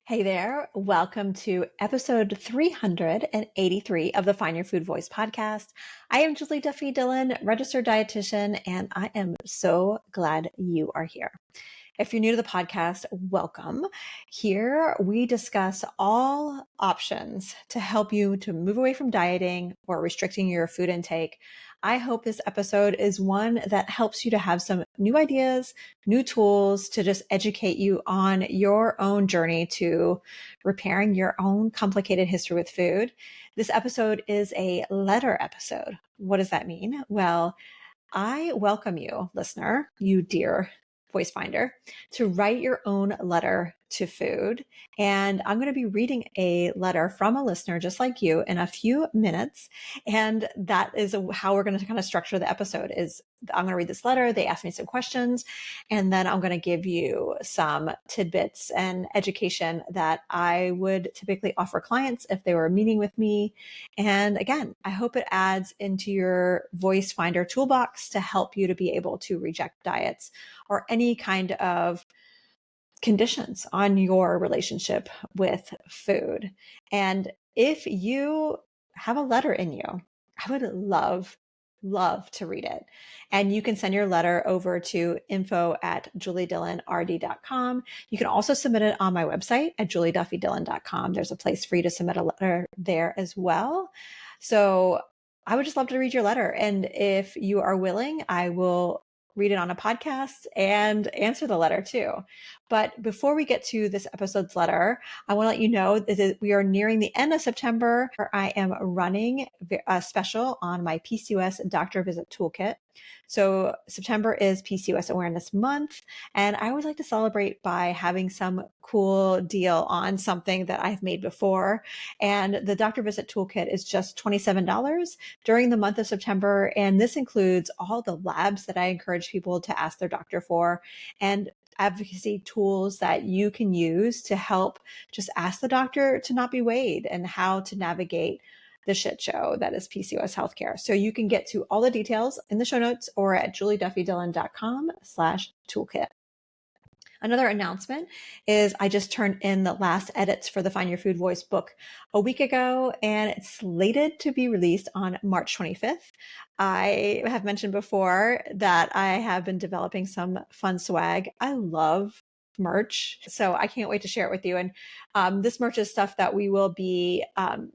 Hey there. Welcome to episode 383 of the Find Your Food Voice podcast. I am Julie Duffy Dillon, registered dietitian, and I am so glad you are here. If you're new to the podcast, welcome. Here we discuss all options to help you to move away from dieting or restricting your food intake. I hope this episode is one that helps you to have some new ideas, new tools to just educate you on your own journey to repairing your own complicated history with food. This episode is a letter episode. What does that mean? Well, I welcome you, listener, you dear voice finder, to write your own letter to food. And I'm going to be reading a letter from a listener just like you in a few minutes. And that is how we're going to kind of structure the episode is I'm going to read this letter. They ask me some questions, and then I'm going to give you some tidbits and education that I would typically offer clients if they were meeting with me. And again, I hope it adds into your voice finder toolbox to help you to be able to reject diets or any kind of conditions on your relationship with food. And if you have a letter in you, I would love to read it. And you can send your letter over to info@juliedillonrd.com. You can also submit it on my website at julieduffydillon.com. There's a place for you to submit a letter there as well. So I would just love to read your letter. And if you are willing, I will read it on a podcast and answer the letter too. But before we get to this episode's letter, I want to let you know that we are nearing the end of September. I am running a special on my PCOS doctor visit toolkit. So September is PCOS Awareness Month, and I always like to celebrate by having some cool deal on something that I've made before. And the doctor visit toolkit is just $27 during the month of September. And this includes all the labs that I encourage people to ask their doctor for and advocacy tools that you can use to help just ask the doctor to not be weighed and how to navigate the shit show that is PCOS healthcare. So you can get to all the details in the show notes or at julieduffydillon.com/toolkit. Another announcement is I just turned in the last edits for the Find Your Food Voice book a week ago, and it's slated to be released on March 25th. I have mentioned before that I have been developing some fun swag. I love merch, so I can't wait to share it with you. And this merch is stuff that we will be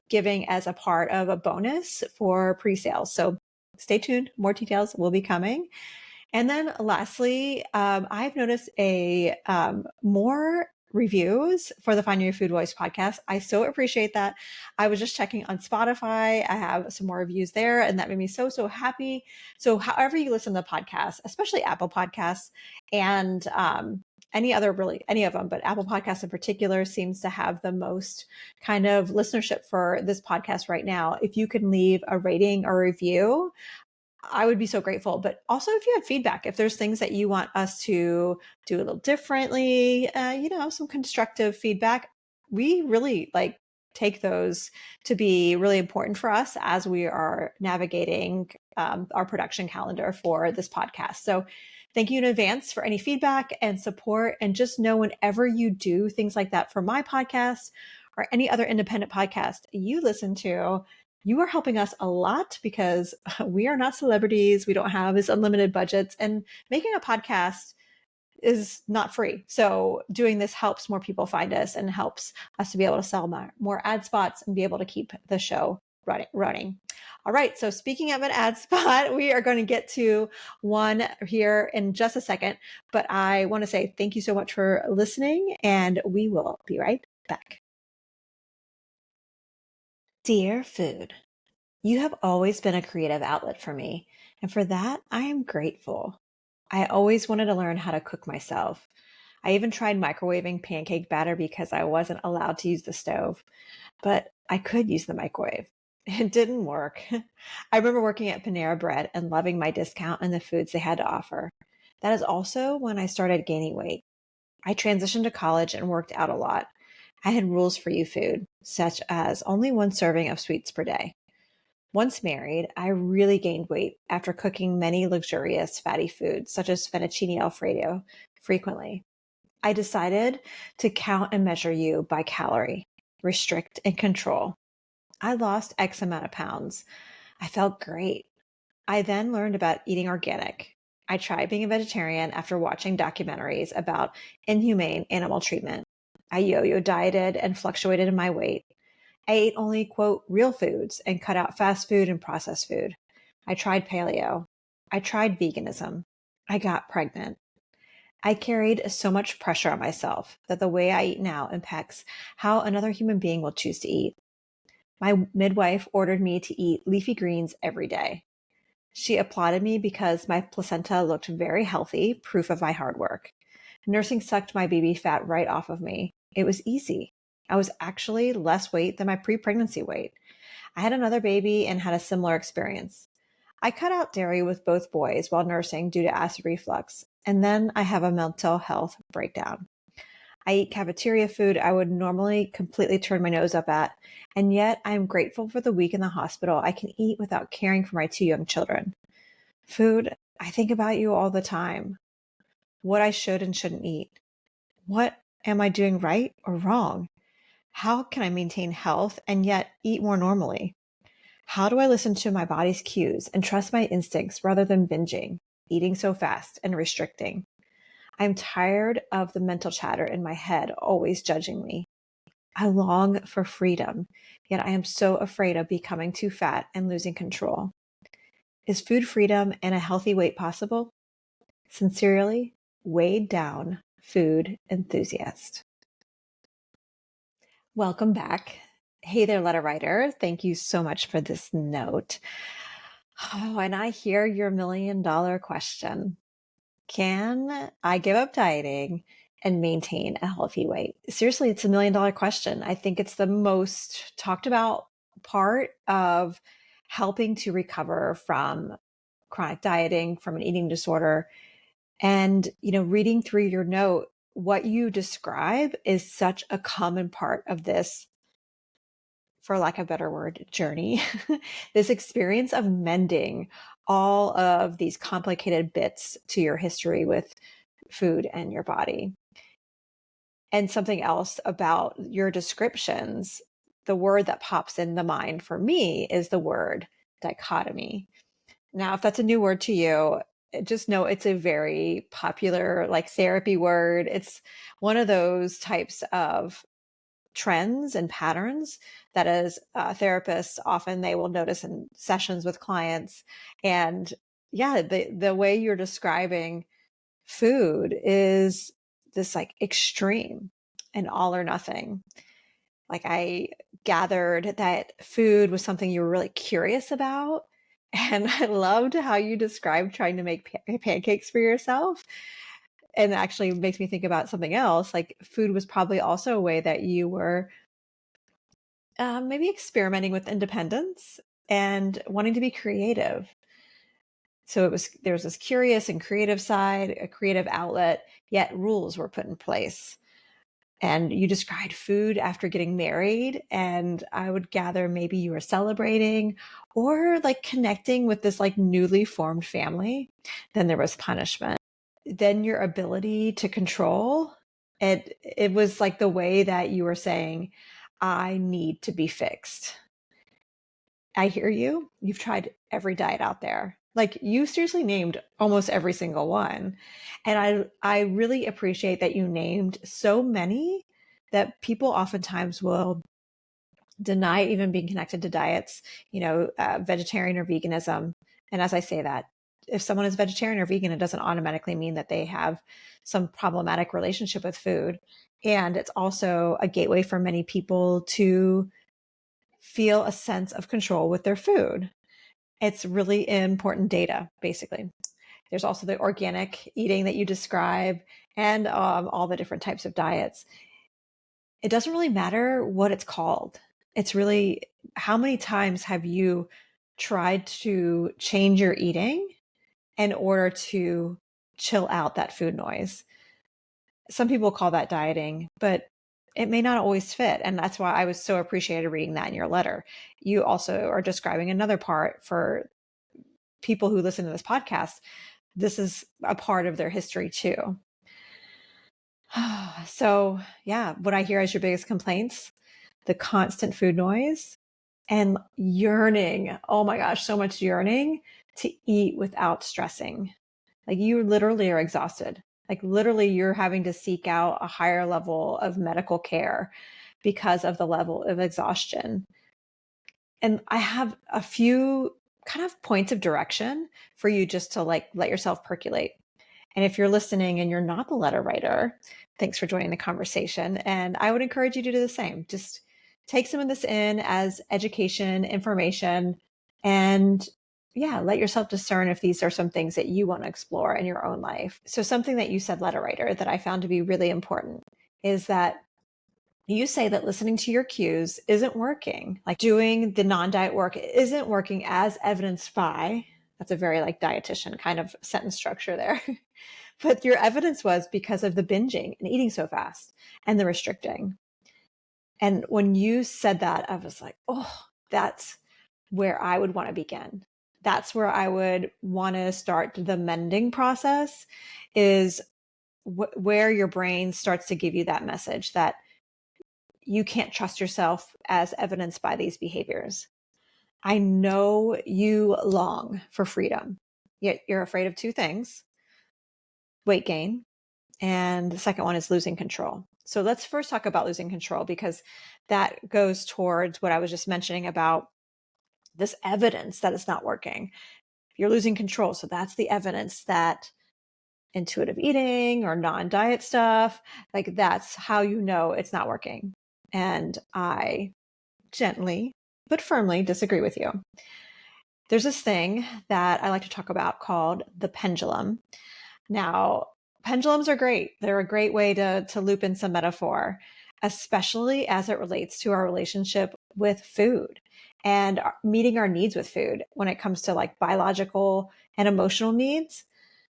giving as a part of a bonus for pre-sales. So stay tuned. More details will be coming. And then lastly, I've noticed more reviews for the Find Your Food Voice podcast. I so appreciate that. I was just checking on Spotify. I have some more reviews there, and that made me so happy. So however you listen to the podcast, especially Apple Podcasts and any of them, but Apple Podcasts in particular seems to have the most kind of listenership for this podcast right now. If you can leave a rating or review, I would be so grateful. But also if you have feedback, if there's things that you want us to do a little differently, some constructive feedback, we really take those to be really important for us as we are navigating our production calendar for this podcast. So thank you in advance for any feedback and support. And just know whenever you do things like that for my podcast or any other independent podcast you listen to, you are helping us a lot because we are not celebrities. We don't have this unlimited budgets, and making a podcast is not free. So doing this helps more people find us and helps us to be able to sell more ad spots and be able to keep the show running. All right. So speaking of an ad spot, we are going to get to one here in just a second, but I want to say thank you so much for listening, and we will be right back. Dear Food, you have always been a creative outlet for me, and for that, I am grateful. I always wanted to learn how to cook myself. I even tried microwaving pancake batter because I wasn't allowed to use the stove, but I could use the microwave. It didn't work. I remember working at Panera Bread and loving my discount and the foods they had to offer. That is also when I started gaining weight. I transitioned to college and worked out a lot. I had rules for you food, such as only one serving of sweets per day. Once married, I really gained weight after cooking many luxurious fatty foods, such as fettuccine alfredo, frequently. I decided to count and measure you by calorie, restrict and control. I lost X amount of pounds. I felt great. I then learned about eating organic. I tried being a vegetarian after watching documentaries about inhumane animal treatment. I yo-yo dieted and fluctuated in my weight. I ate only, quote, real foods and cut out fast food and processed food. I tried paleo. I tried veganism. I got pregnant. I carried so much pressure on myself that the way I eat now impacts how another human being will choose to eat. My midwife ordered me to eat leafy greens every day. She applauded me because my placenta looked very healthy, proof of my hard work. Nursing sucked my baby fat right off of me. It was easy. I was actually less weight than my pre-pregnancy weight. I had another baby and had a similar experience. I cut out dairy with both boys while nursing due to acid reflux, and then I have a mental health breakdown. I eat cafeteria food I would normally completely turn my nose up at, and yet I am grateful for the week in the hospital I can eat without caring for my two young children. Food, I think about you all the time. What I should and shouldn't eat. What am I doing right or wrong? How can I maintain health and yet eat more normally? How do I listen to my body's cues and trust my instincts rather than binging, eating so fast, and restricting? I'm tired of the mental chatter in my head always judging me. I long for freedom, yet I am so afraid of becoming too fat and losing control. Is food freedom and a healthy weight possible? Sincerely, weighed down food enthusiast. Welcome back. Hey there, letter writer. Thank you so much for this note. Oh, and I hear your $1,000,000 question. Can I give up dieting and maintain a healthy weight? Seriously, it's $1,000,000 question. I think it's the most talked about part of helping to recover from chronic dieting, from an eating disorder. And, reading through your note, what you describe is such a common part of this, for lack of a better word, journey, this experience of mending all of these complicated bits to your history with food and your body. And something else about your descriptions, the word that pops in the mind for me is the word dichotomy. Now, if that's a new word to you, just know it's a very popular therapy word. It's one of those types of trends and patterns that as therapists, often they will notice in sessions with clients. And yeah, the way you're describing food is this extreme and all or nothing. I gathered that food was something you were really curious about. And I loved how you described trying to make pancakes for yourself. And it actually makes me think about something else. Food was probably also a way that you were maybe experimenting with independence and wanting to be creative. So there was this curious and creative side, a creative outlet, yet rules were put in place. And you described food after getting married, and I would gather maybe you were celebrating or connecting with this newly formed family. Then there was punishment. Then your ability to control. It was the way that you were saying, I need to be fixed. I hear you. You've tried every diet out there. You seriously named almost every single one. And I really appreciate that you named so many that people oftentimes will deny even being connected to diets, vegetarian or veganism. And as I say that, if someone is vegetarian or vegan, it doesn't automatically mean that they have some problematic relationship with food. And it's also a gateway for many people to feel a sense of control with their food. It's really important data, basically. There's also the organic eating that you describe and all the different types of diets. It doesn't really matter what it's called. It's really how many times have you tried to change your eating in order to chill out that food noise? Some people call that dieting, but it may not always fit. And that's why I was so appreciated reading that in your letter. You also are describing another part for people who listen to this podcast. This is a part of their history too. So, yeah, what I hear as your biggest complaints, the constant food noise and yearning. Oh my gosh, so much yearning to eat without stressing. Like you literally are exhausted. Like literally you're having to seek out a higher level of medical care because of the level of exhaustion. And I have a few kind of points of direction for you just to like let yourself percolate. And if you're listening and you're not the letter writer, thanks for joining the conversation. And I would encourage you to do the same. Just take some of this in as education, information, and yeah, let yourself discern if these are some things that you want to explore in your own life. So, something that you said, letter writer, that I found to be really important is that you say that listening to your cues isn't working. Like doing the non-diet work isn't working as evidenced by, that's a very like dietitian kind of sentence structure there. But your evidence was because of the binging and eating so fast and the restricting. And when you said that, I was like, oh, that's where I would want to begin. That's where I would want to start the mending process is where your brain starts to give you that message that you can't trust yourself as evidenced by these behaviors. I know you long for freedom, yet you're afraid of two things: weight gain, and the second one is losing control. So let's first talk about losing control, because that goes towards what I was just mentioning about this evidence that it's not working. You're losing control. So that's the evidence that intuitive eating or non-diet stuff, like that's how you know it's not working. And I gently but firmly disagree with you. There's this thing that I like to talk about called the pendulum. Now, pendulums are great. They're a great way to loop in some metaphor, especially as it relates to our relationship with food and meeting our needs with food. When it comes to like biological and emotional needs,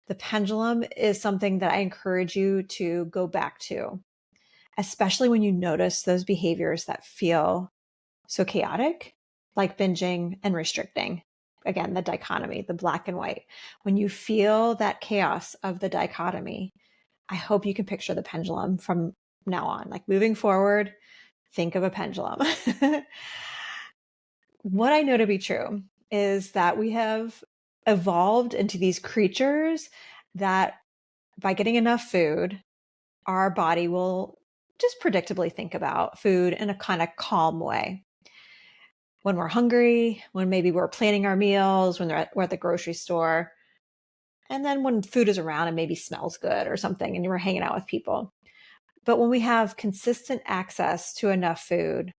the pendulum is something that I encourage you to go back to, especially when you notice those behaviors that feel so chaotic, like binging and restricting. Again, the dichotomy, the black and white. When you feel that chaos of the dichotomy, I hope you can picture the pendulum from now on. Like moving forward, think of a pendulum. What I know to be true is that we have evolved into these creatures that by getting enough food, our body will just predictably think about food in a kind of calm way. When we're hungry, when maybe we're planning our meals, when we're at the grocery store, and then when food is around and maybe smells good or something and we're hanging out with people. But when we have consistent access to enough food,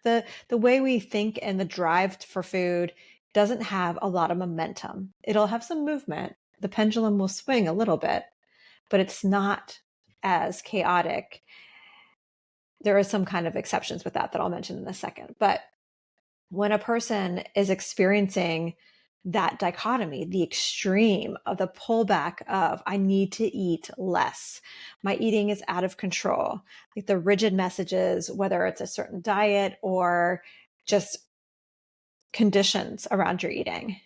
the way we think and the drive for food doesn't have a lot of momentum. It'll have some movement. The pendulum will swing a little bit, but it's not as chaotic. There are some kind of exceptions with that I'll mention in a second. But when a person is experiencing that dichotomy, the extreme of the pullback of, I need to eat less, my eating is out of control, like the rigid messages, whether it's a certain diet or just conditions around your eating,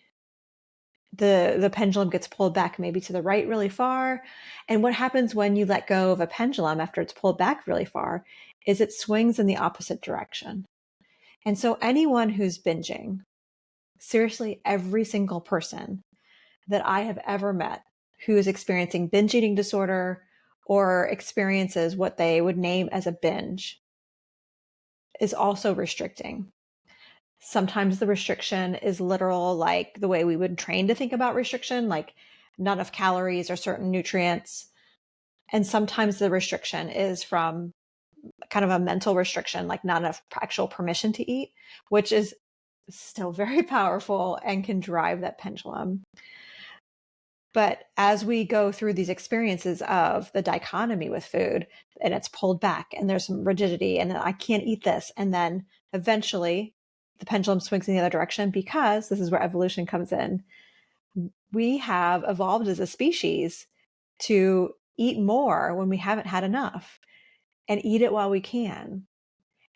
the pendulum gets pulled back maybe to the right really far. And what happens when you let go of a pendulum after it's pulled back really far is it swings in the opposite direction. And so anyone who's binging, seriously, every single person that I have ever met who is experiencing binge eating disorder or experiences what they would name as a binge is also restricting. Sometimes the restriction is literal, like the way we would train to think about restriction, like not enough calories or certain nutrients. And sometimes the restriction is from kind of a mental restriction, like not enough actual permission to eat, which is still very powerful and can drive that pendulum. But as we go through these experiences of the dichotomy with food, and it's pulled back and there's some rigidity and I can't eat this, and then eventually the pendulum swings in the other direction, because this is where evolution comes in. We have evolved as a species to eat more when we haven't had enough and eat it while we can.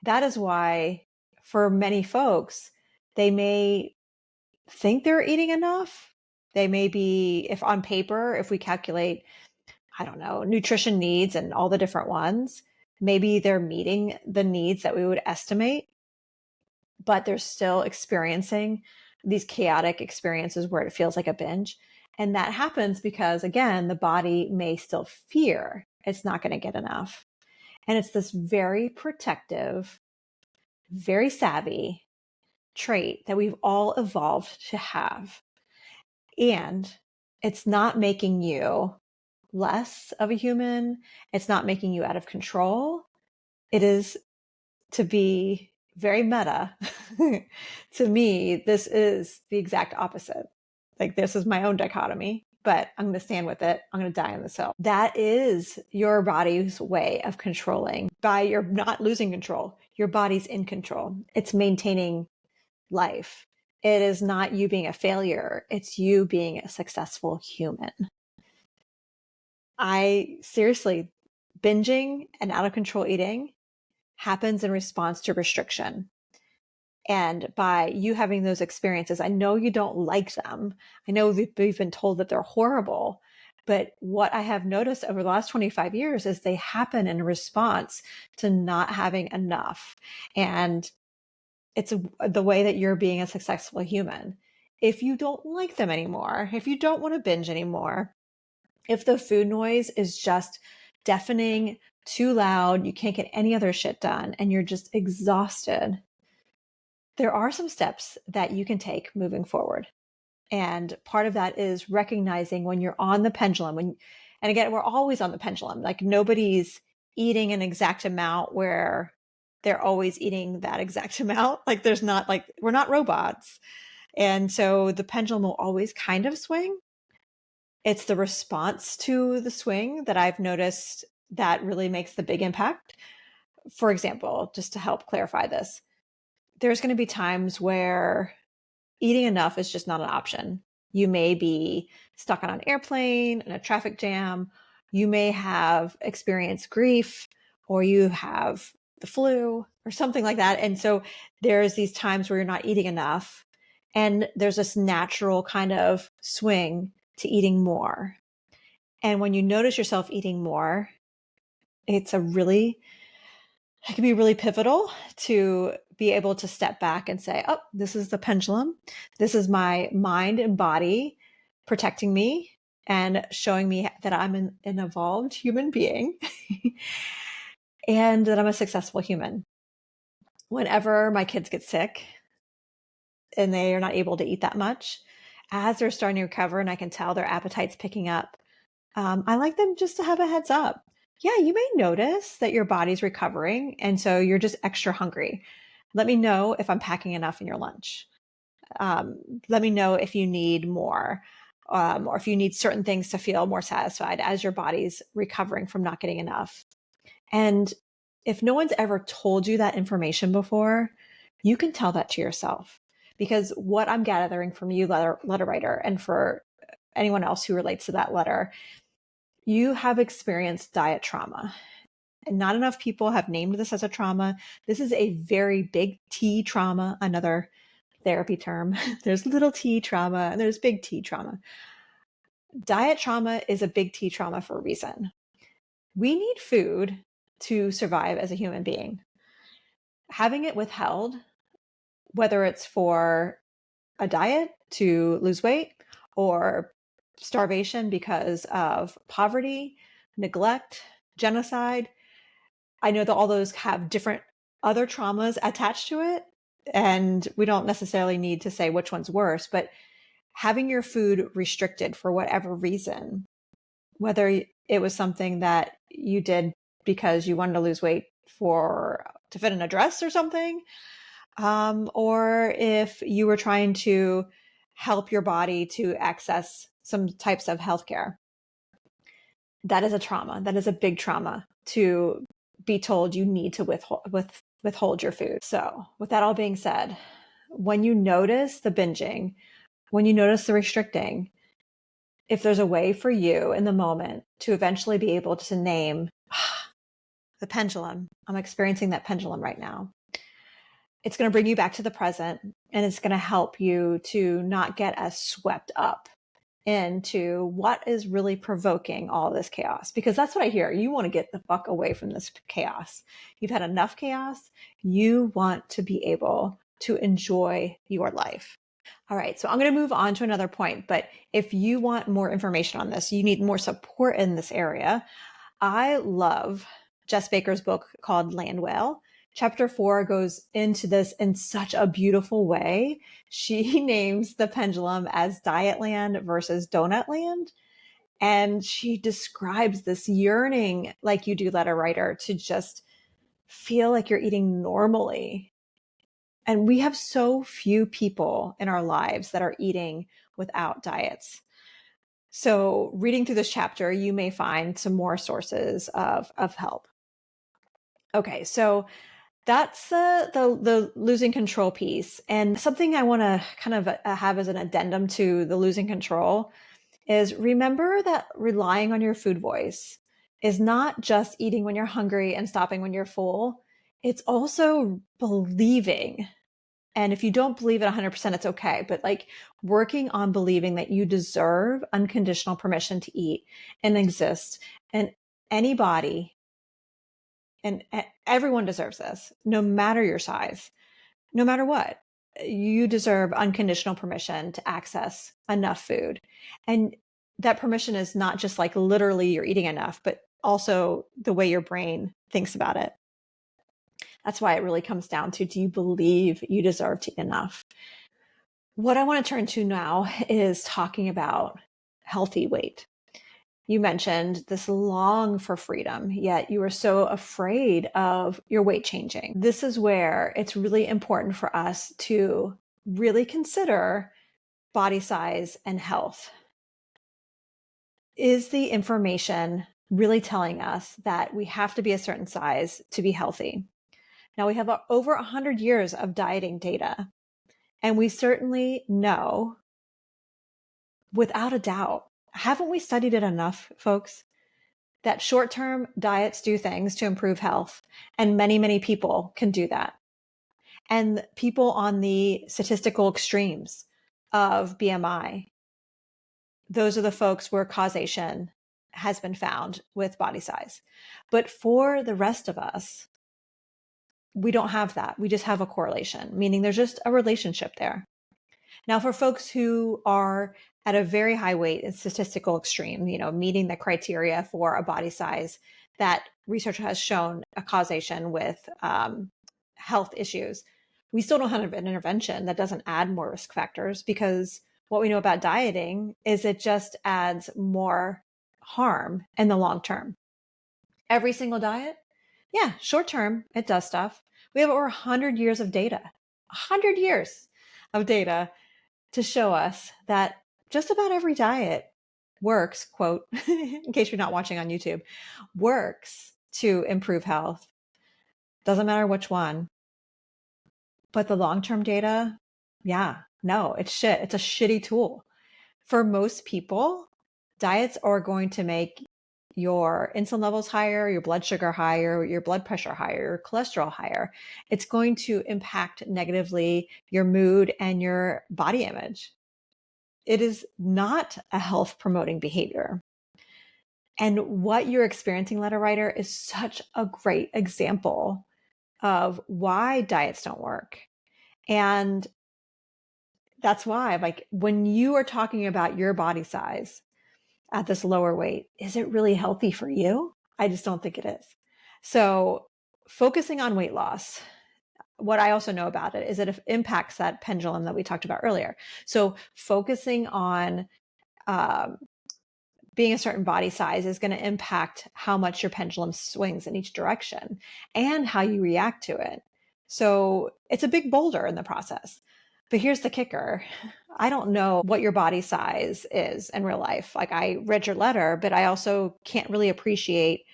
That is why for many folks, they may think they're eating enough. They may be, if on paper, if we calculate, I don't know, nutrition needs and all the different ones, maybe they're meeting the needs that we would estimate, but they're still experiencing these chaotic experiences where it feels like a binge. And that happens because, again, the body may still fear it's not going to get enough. And it's this very protective, very savvy trait that we've all evolved to have. And it's not making you less of a human. It's not making you out of control. It is, to be very meta, to me, this is the exact opposite. Like, this is my own dichotomy, but I'm going to stand with it. I'm going to die on this hill. That is your body's way of controlling. By you're not losing control, your body's in control. It's maintaining life. It is not you being a failure. It's you being a successful human. Seriously, binging and out of control eating happens in response to restriction. And by you having those experiences, I know you don't like them. I know we've been told that they're horrible. But what I have noticed over the last 25 years is they happen in response to not having enough. And it's the way that you're being a successful human. If you don't like them anymore, if you don't want to binge anymore, if the food noise is just deafening, too loud, you can't get any other shit done, and you're just exhausted, there are some steps that you can take moving forward. And part of that is recognizing when you're on the pendulum. And again, we're always on the pendulum. Like, nobody's eating an exact amount where they're always eating that exact amount. Like, there's not, like, we're not robots. And so the pendulum will always kind of swing. It's the response to the swing that I've noticed that really makes the big impact. For example, just to help clarify this, there's going to be times where eating enough is just not an option. You may be stuck on an airplane, in a traffic jam. You may have experienced grief, or you have the flu or something like that. And so there's these times where you're not eating enough. And there's this natural kind of swing to eating more. And when you notice yourself eating more, it can be really pivotal to be able to step back and say, oh, this is the pendulum. This is my mind and body protecting me and showing me that I'm an evolved human being and that I'm a successful human. Whenever my kids get sick and they are not able to eat that much, as they're starting to recover and I can tell their appetite's picking up, I like them just to have a heads up. Yeah, you may notice that your body's recovering, and so you're just extra hungry. Let me know if I'm packing enough in your lunch. Let me know if you need more, or if you need certain things to feel more satisfied as your body's recovering from not getting enough. And if no one's ever told you that information before, you can tell that to yourself. Because what I'm gathering from you, letter writer, and for anyone else who relates to that letter, you have experienced diet trauma. And not enough people have named this as a trauma. This is a very big T trauma, another therapy term. There's little T trauma and there's big T trauma. Diet trauma is a big T trauma for a reason. We need food to survive as a human being. Having it withheld, whether it's for a diet to lose weight or starvation because of poverty, neglect, genocide, I know that all those have different other traumas attached to it. And we don't necessarily need to say which one's worse, but having your food restricted for whatever reason, whether it was something that you did because you wanted to lose weight to fit in a dress or something, or if you were trying to help your body to access some types of healthcare, that is a trauma. That is a big trauma to be told you need to withhold your food. So with that all being said, when you notice the binging, when you notice the restricting, if there's a way for you in the moment to eventually be able to name the pendulum, I'm experiencing that pendulum right now. It's going to bring you back to the present, and it's going to help you to not get as swept up into what is really provoking all this chaos, because that's what I hear. You want to get the fuck away from this chaos. You've had enough chaos. You want to be able to enjoy your life. All right, so I'm going to move on to another point, but if you want more information on this, you need more support in this area. I love Jess Baker's book called Land Whale. Chapter 4 goes into this in such a beautiful way. She names the pendulum as diet land versus donut land. And she describes this yearning, like you do, letter writer, to just feel like you're eating normally. And we have so few people in our lives that are eating without diets. So reading through this chapter, you may find some more sources of help. Okay, so that's the losing control piece. And something I want to kind of have as an addendum to the losing control is remember that relying on your food voice is not just eating when you're hungry and stopping when you're full. It's also believing. And if you don't believe it 100%, it's okay. But like working on believing that you deserve unconditional permission to eat and exist in any body, and everyone deserves this, no matter your size, no matter what. You deserve unconditional permission to access enough food. And that permission is not just like literally you're eating enough, but also the way your brain thinks about it. That's why it really comes down to, do you believe you deserve to eat enough? What I want to turn to now is talking about healthy weight. You mentioned this long for freedom, yet you are so afraid of your weight changing. This is where it's really important for us to really consider body size and health. Is the information really telling us that we have to be a certain size to be healthy? Now, we have over 100 years of dieting data, and we certainly know without a doubt, haven't we studied it enough, folks, that short-term diets do things to improve health, and many, many people can do that. And people on the statistical extremes of BMI, those are the folks where causation has been found with body size. But for the rest of us, we don't have that. We just have a correlation, meaning there's just a relationship there. Now, for folks who are at a very high weight and statistical extreme, meeting the criteria for a body size that research has shown a causation with health issues, we still don't have an intervention that doesn't add more risk factors, because what we know about dieting is it just adds more harm in the long term. Every single diet, yeah, short term, it does stuff. We have over 100 years of data, 100 years of data to show us that just about every diet works, quote, in case you're not watching on YouTube, works to improve health. Doesn't matter which one. But the long-term data, yeah, no, it's shit. It's a shitty tool. For most people, diets are going to make your insulin levels higher, your blood sugar higher, your blood pressure higher, your cholesterol higher. It's going to impact negatively your mood and your body image. It is not a health promoting behavior. And what you're experiencing, letter writer, is such a great example of why diets don't work. And that's why, like, when you are talking about your body size at this lower weight, is it really healthy for you? I just don't think it is. So focusing on weight loss, what I also know about it is that it impacts that pendulum that we talked about earlier. So focusing on being a certain body size is going to impact how much your pendulum swings in each direction and how you react to it. So it's a big boulder in the process. But here's the kicker. I don't know what your body size is in real life. Like, I read your letter, but I also can't really appreciate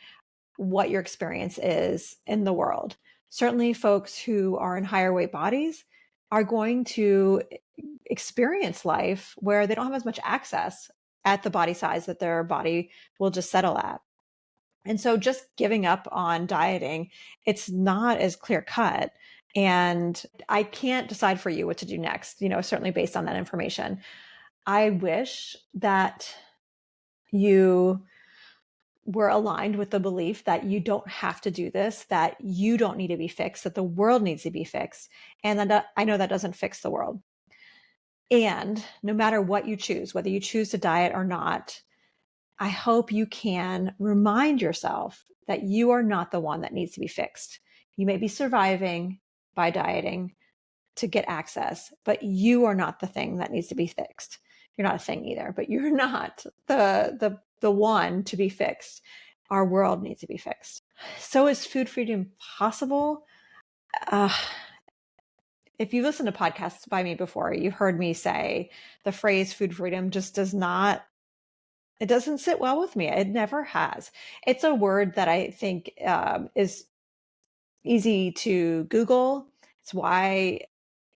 what your experience is in the world. Certainly folks who are in higher weight bodies are going to experience life where they don't have as much access at the body size that their body will just settle at. And so just giving up on dieting, it's not as clear cut. And I can't decide for you what to do next, certainly based on that information. I wish that you were aligned with the belief that you don't have to do this, that you don't need to be fixed, that the world needs to be fixed. And that I know that doesn't fix the world. And no matter what you choose, whether you choose to diet or not, I hope you can remind yourself that you are not the one that needs to be fixed. You may be surviving by dieting to get access, but you are not the thing that needs to be fixed. You're not a thing either, but you're not the one to be fixed. Our world needs to be fixed. So is food freedom possible? If you listen to podcasts by me before, you've heard me say the phrase food freedom just it doesn't sit well with me. It never has. It's a word that I think is easy to Google. It's why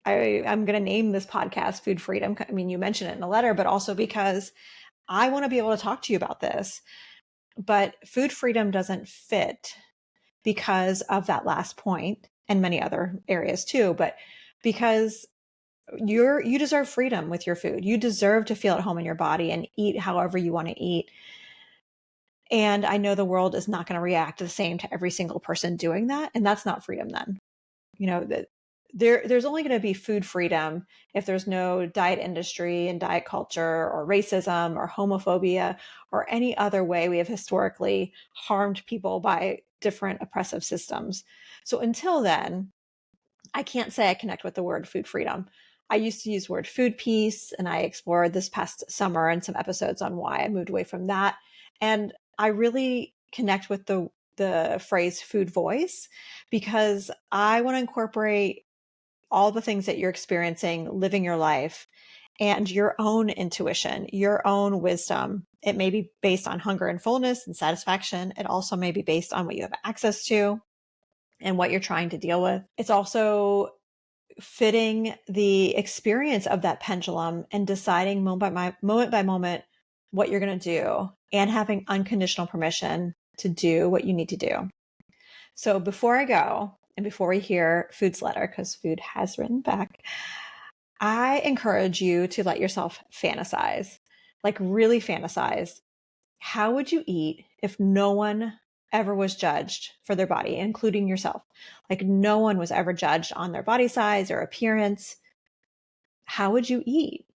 I'm going to name this podcast Food Freedom. I mean, you mentioned it in the letter, but also because I want to be able to talk to you about this. But food freedom doesn't fit because of that last point and many other areas too. But because you deserve freedom with your food. You deserve to feel at home in your body and eat however you want to eat. And I know the world is not going to react the same to every single person doing that. And that's not freedom then. You know, that there's only going to be food freedom if there's no diet industry and diet culture or racism or homophobia or any other way we have historically harmed people by different oppressive systems. So until then, I can't say I connect with the word food freedom. I used to use the word food peace, and I explored this past summer in some episodes on why I moved away from that. And I really connect with the phrase food voice because I want to incorporate all the things that you're experiencing, living your life, and your own intuition, your own wisdom. It may be based on hunger and fullness and satisfaction. It also may be based on what you have access to and what you're trying to deal with. It's also fitting the experience of that pendulum and deciding moment by moment what you're going to do and having unconditional permission to do what you need to do. So before I go and before we hear Food's letter, because Food has written back, I encourage you to let yourself fantasize, like really fantasize. How would you eat if no one ever was judged for their body, including yourself? Like no one was ever judged on their body size or appearance. How would you eat?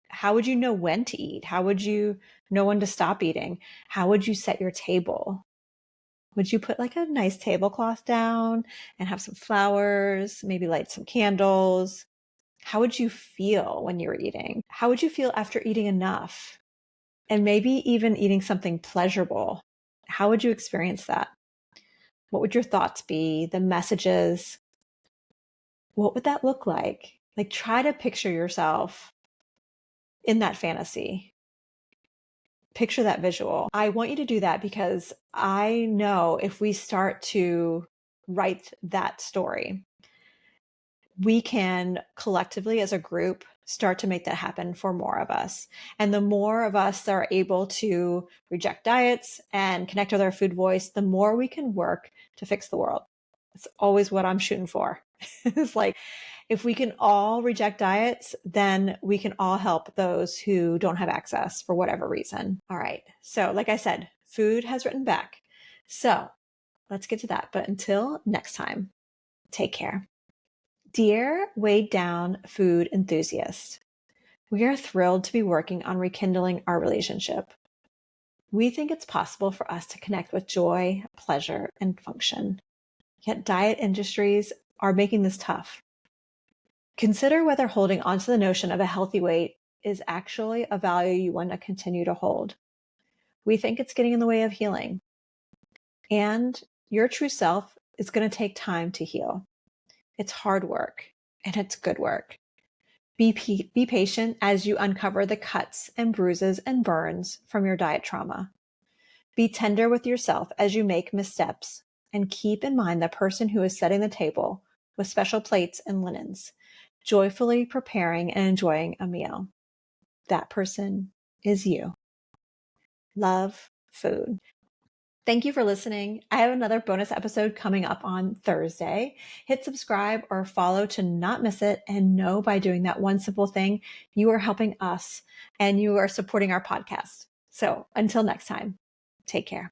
How would you know when to eat? How would you know when to stop eating? How would you set your table? Would you put like a nice tablecloth down and have some flowers, maybe light some candles? How would you feel when you were eating? How would you feel after eating enough? And maybe even eating something pleasurable? How would you experience that? What would your thoughts be? The messages? What would that look like? Like try to picture yourself in that fantasy. Picture that visual. I want you to do that because I know if we start to write that story, we can collectively as a group start to make that happen for more of us. And the more of us that are able to reject diets and connect with our food voice, the more we can work to fix the world. It's always what I'm shooting for. It's like, if we can all reject diets, then we can all help those who don't have access for whatever reason. All right. So like I said, Food has written back. So let's get to that. But until next time, take care. Dear weighed down food enthusiast, we are thrilled to be working on rekindling our relationship. We think it's possible for us to connect with joy, pleasure, and function. Yet diet industries are making this tough. Consider whether holding onto the notion of a healthy weight is actually a value you want to continue to hold. We think it's getting in the way of healing. And your true self is going to take time to heal. It's hard work and it's good work. Be patient as you uncover the cuts and bruises and burns from your diet trauma. Be tender with yourself as you make missteps, and keep in mind the person who is setting the table with special plates and linens, joyfully preparing and enjoying a meal. That person is you. Love, Food. Thank you for listening. I have another bonus episode coming up on Thursday. Hit subscribe or follow to not miss it, and know by doing that one simple thing, you are helping us and you are supporting our podcast. So until next time, take care.